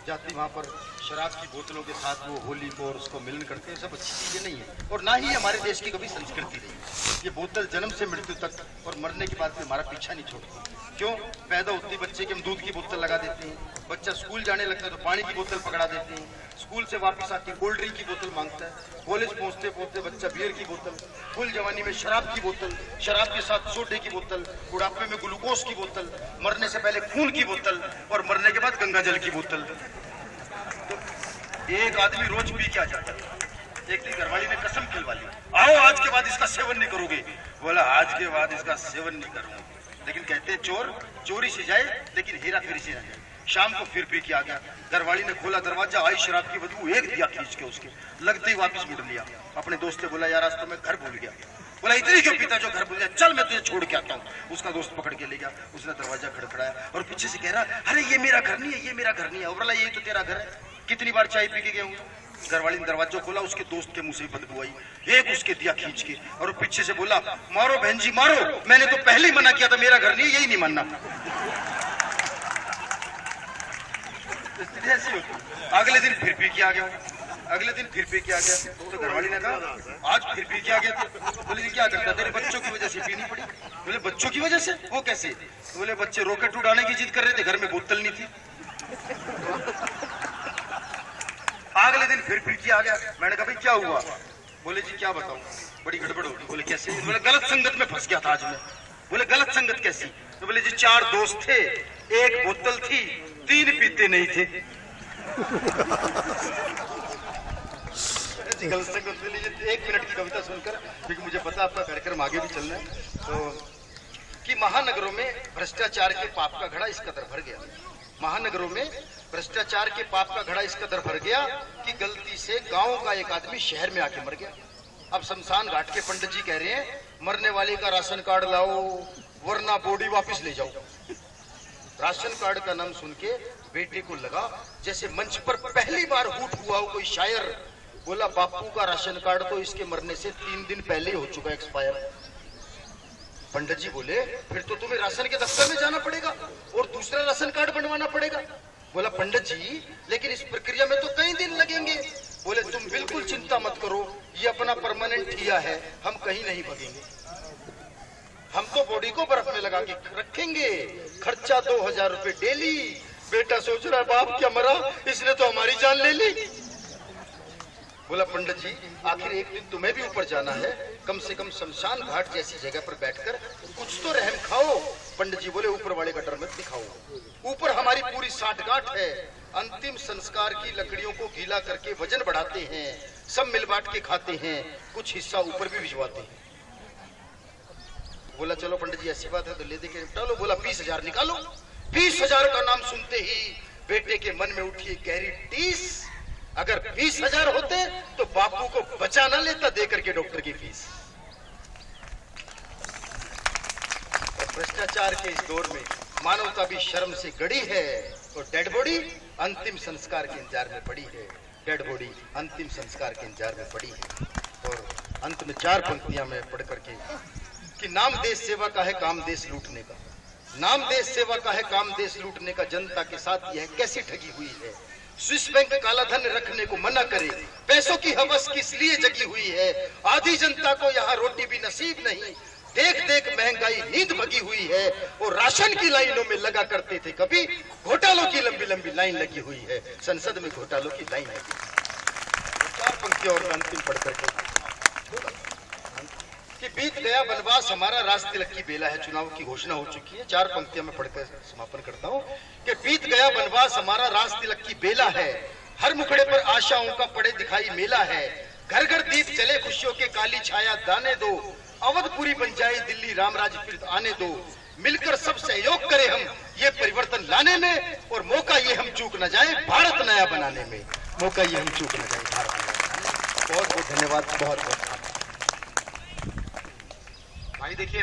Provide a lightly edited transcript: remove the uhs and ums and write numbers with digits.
जाति वहाँ पर शराब की बोतलों के साथ वो होली को और उसको मिलन करते हैं, सब अच्छी चीजें नहीं है और ना ही हमारे देश की कभी संस्कृति रही। ये बोतल जन्म से मृत्यु तक और मरने के बाद भी हमारा पीछा नहीं छोड़ती। क्यों? पैदा होती है बच्चे के हम दूध की बोतल लगा देते हैं, बच्चा स्कूल जाने लगता है तो पानी की बोतल पकड़ा देते हैं, स्कूल से वापस आके कोल्ड ड्रिंक की बोतल मांगता है, कॉलेज पहुंचते पहुंचते बच्चा बियर की बोतल, फुल जवानी में शराब की बोतल, शराब के साथ सोडे की बोतल, बुढ़ापे में ग्लूकोज की बोतल, मरने से पहले खून की बोतल और मरने के बाद गंगा जल की बोतल। तो एक आदमी रोज पी के आ जाता है। एक दिन घरवाली ने कसम खिलवा ली, आओ आज के बाद इसका सेवन नहीं करोगे। बोला आज के बाद इसका सेवन नहीं करूंगा। लेकिन कहते हैं चोर चोरी से जाए लेकिन हेरा फेरी से ना जाए। शाम को फिर पी के आ गया, घरवाली ने खोला दरवाजा, आई शराब की बदबू, एक दिया खींच के उसके, लगते ही वापस मुड़ लिया। अपने दोस्त से बोला यार आज तो मैं घर भूल गया। बोला इतनी क्यों पीता जो घर भूल गया, चल मैं तुझे छोड़ के आता हूँ। उसका दोस्त पकड़ के ले गया, उसने दरवाजा खड़खड़ाया और पीछे से कह रहा अरे ये मेरा घर नहीं है, ये मेरा घर नहीं है। बोला यही तो तेरा घर है, कितनी बार चाय पी के गया हूँ। घरवाली ने दरवाजा खोला, उसके दोस्त के मुंह से बदबू आई, एक उसके दिया खींच के और पीछे से बोला मारो बहन जी मारो, मैंने तो पहले ही मना किया था, मेरा घर नहीं है, यही नहीं मानना। ऐसी होती। अगले दिन फिर पी के आ गया, अगले दिन फिर पी के आ गया तो घरवाली ने कहा आज फिर पी के आ गया। बोले जी क्या करता, तेरे बच्चों की वजह से पीनी पड़ी। बोले बच्चों की वजह से, वो कैसे? बोले बच्चे रॉकेट उड़ाने की जिद कर रहे थे, घर में बोतल नहीं थी। अगले दिन फिर के आ गया, मैंने कहा भाई क्या हुआ? बोले जी क्या बताऊं, बड़ी गड़बड़ होगी। बोले कैसे? बोले गलत संगत में फंस गया था आज मैं। बोले गलत संगत कैसी? तो बोले जी 4 दोस्त थे, एक बोतल थी, 3 पीते नहीं थे। गलत संगत में लीजिए। 1 मिनट की कविता सुनकर, क्योंकि मुझे पता आपका कार्यक्रम आगे भी चलना है, तो कि महानगरों में भ्रष्टाचार के पाप का घड़ा इस कदर भर गया, महानगरों में भ्रष्टाचार के पाप का घड़ा इस कदर भर गया कि गलती से गांव का एक आदमी शहर में आके मर गया। अब शमशान घाट के पंडित जी कह रहे हैं मरने वाले का राशन कार्ड लाओ वरना बॉडी वापस ले जाओ। राशन कार्ड का नाम सुन के बेटे को लगा जैसे मंच पर पहली बार हूट हुआ हो कोई शायर। बोला बापू का राशन कार्ड तो इसके मरने से 3 दिन पहले हो चुका एक्सपायर। पंडित जी बोले फिर तो तुम्हें राशन के दफ्तर में जाना पड़ेगा और दूसरा राशन कार्ड बनवाना पड़ेगा। बोला पंडित जी लेकिन इस प्रक्रिया में तो कई दिन लगेंगे। बोले तुम बिल्कुल चिंता मत करो, ये अपना परमानेंट किया है, हम कहीं नहीं भागेंगे, हम तो बॉडी को बर्फ में लगा के रखेंगे, खर्चा 2000 रुपए डेली। बेटा सोच रहा है बाप क्या मरा, इसने तो हमारी जान ले ली। बोला पंडित जी आखिर एक दिन तुम्हें भी ऊपर जाना है, कम से कम शमशान घाट जैसी जगह पर बैठकर कुछ तो रहम खाओ। पंडित जी बोले ऊपर वाले का डर मत दिखाओ, ऊपर हमारी पूरी साठगांठ है, अंतिम संस्कार की लकड़ियों को गीला करके वजन बढ़ाते हैं, सब मिल बांट के खाते हैं, कुछ हिस्सा ऊपर भी भिजवाते हैं। बोला चलो पंडित जी ऐसी बात है तो ले दे के निपटा लो। बोला 20,000 निकालो। 20,000 का नाम सुनते ही बेटे के मन में उठी गहरी टीस। अगर 20,000 होते तो बापू को बचा ना लेता दे करके डॉक्टर की फीस। भ्रष्टाचार के इस दौर में मानवता भी शर्म से गड़ी है और डेड बॉडी अंतिम संस्कार के इंतजार में पड़ी है, डेड बॉडी अंतिम संस्कार के इंतजार में पड़ी है। और अंत में 4 पंक्तियां मैं पढ़ करके कि नाम देश सेवा का है काम देश लूटने का, नाम देश सेवा का है काम देश लूटने का, जनता के साथ यह कैसी ठगी हुई है। स्विस बैंक काला धन रखने को मना करे, पैसों की हवस किस लिए जगी हुई है, आधी जनता को यहाँ रोटी भी नसीब नहीं, देख देख महंगाई नींद भगी हुई है, और राशन की लाइनों में लगा करते थे कभी, घोटालों की लंबी लंबी लाइन लगी हुई है, संसद में घोटालों की लाइन लगी। 4 पंक्तियों और अंतिम पढ़ करके कि बीत गया वनवास हमारा राज तिलक की बेला है, चुनाव की घोषणा हो चुकी है। 4 पंक्तियां मैं पढ़कर समापन करता हूं कि बीत गया वनवास हमारा राज तिलक की बेला है, हर मुखड़े पर आशाओं का पड़े दिखाई मेला है, घर घर दीप जले खुशियों के काली छाया दाने दो, अवधपुरी बन जाए दिल्ली रामराज फिर आने दो, मिलकर सब सहयोग करें हम ये परिवर्तन लाने में, और मौका ये हम चूक न जाए भारत नया बनाने में, मौका ये हम चूक न जाए भारत नया बनाने में। बहुत बहुत धन्यवाद, बहुत बहुत भाई। देखिए